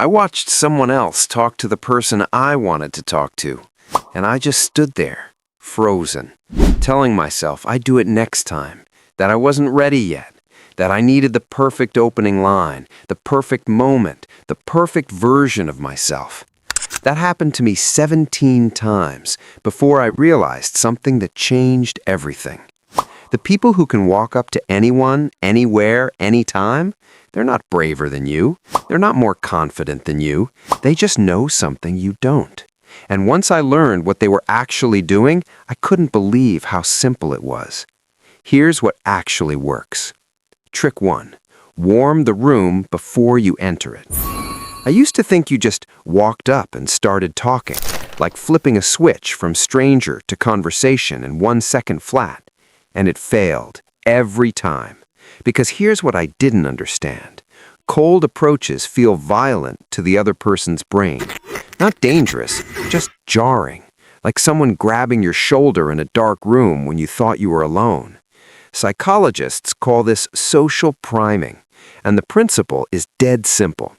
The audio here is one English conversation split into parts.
I watched someone else talk to the person I wanted to talk to, and I just stood there, frozen, telling myself I'd do it next time, that I wasn't ready yet, that I needed the perfect opening line, the perfect moment, the perfect version of myself. That happened to me 17 times before I realized something that changed everything. The people who can walk up to anyone, anywhere, anytime, they're not braver than you. They're not more confident than you. They just know something you don't. And once I learned what they were actually doing, I couldn't believe how simple it was. Here's what actually works. Trick 1. Warm the room before you enter it. I used to think you just walked up and started talking, like flipping a switch from stranger to conversation in 1 second flat. And it failed every time. Because here's what I didn't understand. Cold approaches feel violent to the other person's brain. Not dangerous, just jarring. Like someone grabbing your shoulder in a dark room when you thought you were alone. Psychologists call this social priming. And the principle is dead simple.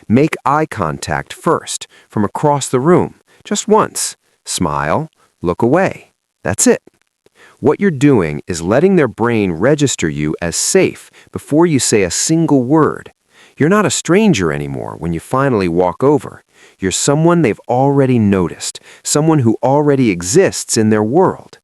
Make eye contact first, from across the room, just once. Smile, look away. That's it. What you're doing is letting their brain register you as safe before you say a single word. You're not a stranger anymore when you finally walk over. You're someone they've already noticed, someone who already exists in their world.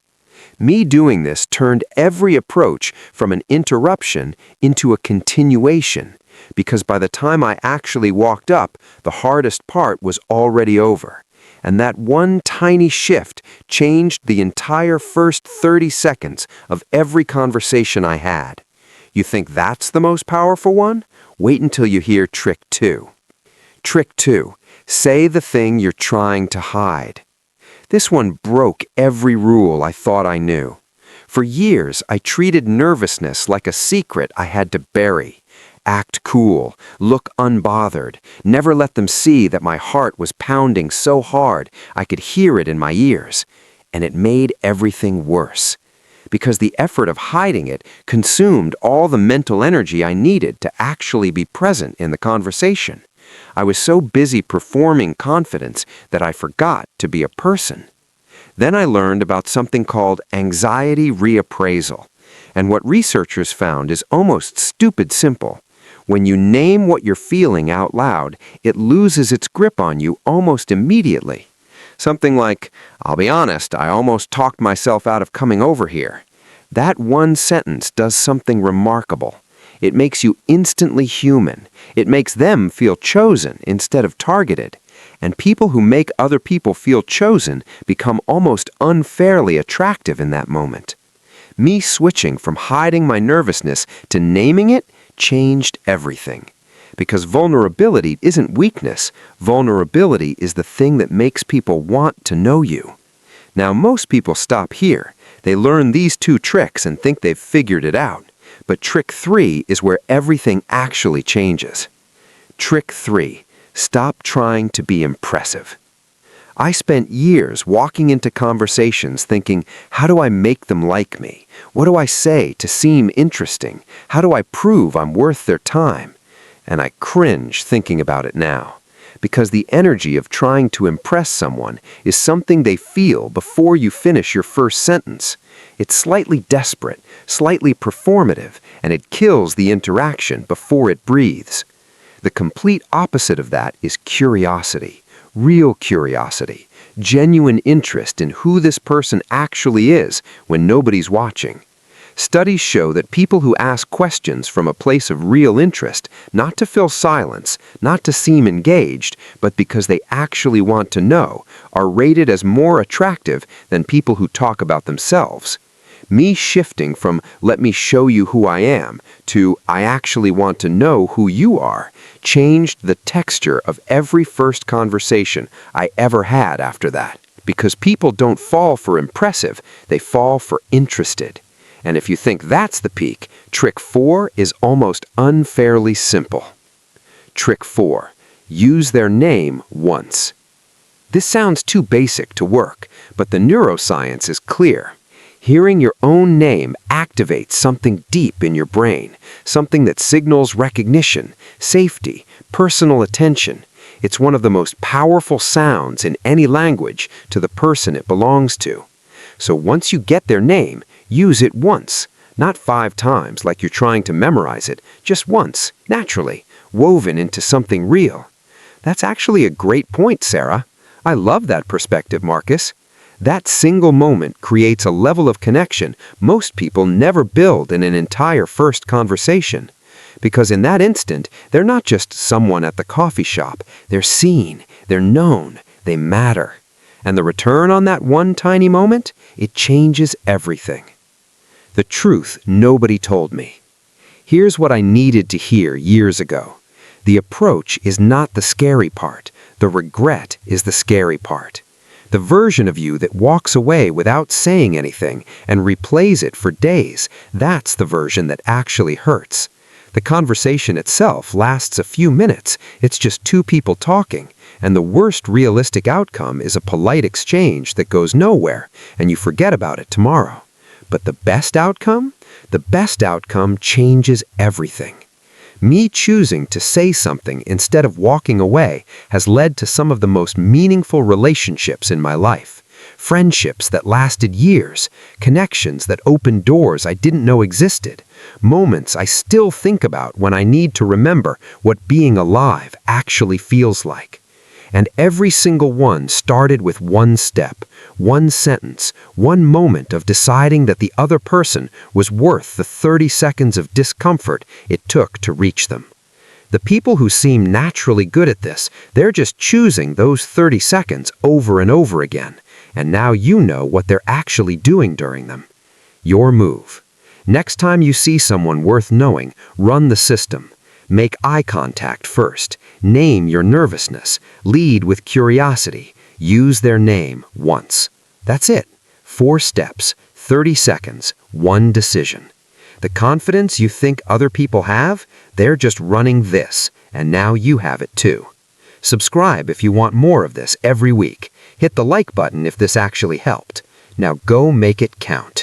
Me doing this turned every approach from an interruption into a continuation, because by the time I actually walked up, the hardest part was already over. And that one tiny shift changed the entire first 30 seconds of every conversation I had. You think that's the most powerful one? Wait until you hear trick 2. Trick 2. Say the thing you're trying to hide. This one broke every rule I thought I knew. For years, I treated nervousness like a secret I had to bury. Act cool, look unbothered, never let them see that my heart was pounding so hard I could hear it in my ears. And it made everything worse. Because the effort of hiding it consumed all the mental energy I needed to actually be present in the conversation. I was so busy performing confidence that I forgot to be a person. Then I learned about something called anxiety reappraisal. And what researchers found is almost stupid simple. When you name what you're feeling out loud, it loses its grip on you almost immediately. Something like, "I'll be honest, I almost talked myself out of coming over here." That one sentence does something remarkable. It makes you instantly human. It makes them feel chosen instead of targeted. And people who make other people feel chosen become almost unfairly attractive in that moment. Me switching from hiding my nervousness to naming it changed everything. Because vulnerability isn't weakness. Vulnerability is the thing that makes people want to know you. Now, most people stop here. They learn these 2 tricks and think they've figured it out. But trick 3 is where everything actually changes. Trick 3. Stop trying to be impressive. I spent years walking into conversations thinking, how do I make them like me? What do I say to seem interesting? How do I prove I'm worth their time? And I cringe thinking about it now. Because the energy of trying to impress someone is something they feel before you finish your first sentence. It's slightly desperate, slightly performative, and it kills the interaction before it breathes. The complete opposite of that is curiosity. Real curiosity, genuine interest in who this person actually is when nobody's watching. Studies show that people who ask questions from a place of real interest, not to fill silence, not to seem engaged, but because they actually want to know, are rated as more attractive than people who talk about themselves. Me shifting from "let me show you who I am" to "I actually want to know who you are" changed the texture of every first conversation I ever had after that. Because people don't fall for impressive, they fall for interested. And if you think that's the peak, trick 4 is almost unfairly simple. Trick 4. Use their name once. This sounds too basic to work, but the neuroscience is clear. Hearing your own name activates something deep in your brain, something that signals recognition, safety, personal attention. It's one of the most powerful sounds in any language to the person it belongs to. So once you get their name, use it once. Not 5 times like you're trying to memorize it, just once, naturally, woven into something real. That's actually a great point, Sarah. I love that perspective, Marcus. That single moment creates a level of connection most people never build in an entire first conversation. Because in that instant, they're not just someone at the coffee shop. They're seen, they're known, they matter. And the return on that one tiny moment, it changes everything. The truth nobody told me. Here's what I needed to hear years ago. The approach is not the scary part. The regret is the scary part. The version of you that walks away without saying anything and replays it for days, that's the version that actually hurts. The conversation itself lasts a few minutes. It's just 2 people talking, and the worst realistic outcome is a polite exchange that goes nowhere, and you forget about it tomorrow. But the best outcome? The best outcome changes everything. Me choosing to say something instead of walking away has led to some of the most meaningful relationships in my life. Friendships that lasted years, connections that opened doors I didn't know existed, moments I still think about when I need to remember what being alive actually feels like. And every single one started with one step, one sentence, one moment of deciding that the other person was worth the 30 seconds of discomfort it took to reach them. The people who seem naturally good at this, they're just choosing those 30 seconds over and over again. And now you know what they're actually doing during them. Your move. Next time you see someone worth knowing, run the system. Make eye contact first. Name your nervousness. Lead with curiosity. Use their name once. That's it. 4 steps, 30 seconds, 1 decision. The confidence you think other people have, they're just running this, and now you have it too. Subscribe if you want more of this every week. Hit the like button if this actually helped. Now go make it count.